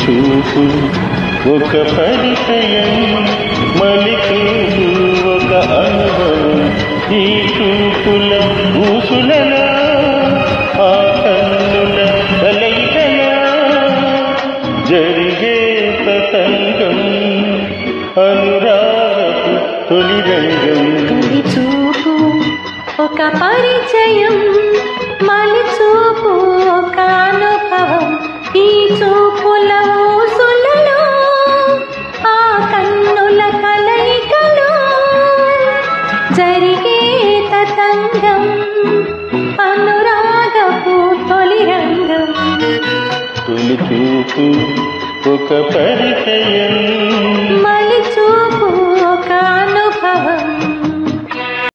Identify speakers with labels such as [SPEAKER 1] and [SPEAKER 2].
[SPEAKER 1] చూపు ఒక పరిచయం, మలి చూపు ఒక అనుభవం. ఈ చూపుల ఊసులలో ఆ కన్నుల కలయికలా జరిగే తతంగం, అనురాగపు తొలి రంగం.
[SPEAKER 2] తొలి చూపు ఒక పరిచయం, మలి చూపు ఒక అనుభవం. ఈ చూపుల ఊసులలో ఆ కన్నుల కలయికలో జరిగే తతంగం, అనురాగపు తొలి రంగం.
[SPEAKER 1] తొలి చూపు ఒక పరిచయం,
[SPEAKER 2] మలి చూపు ఒక అనుభవం.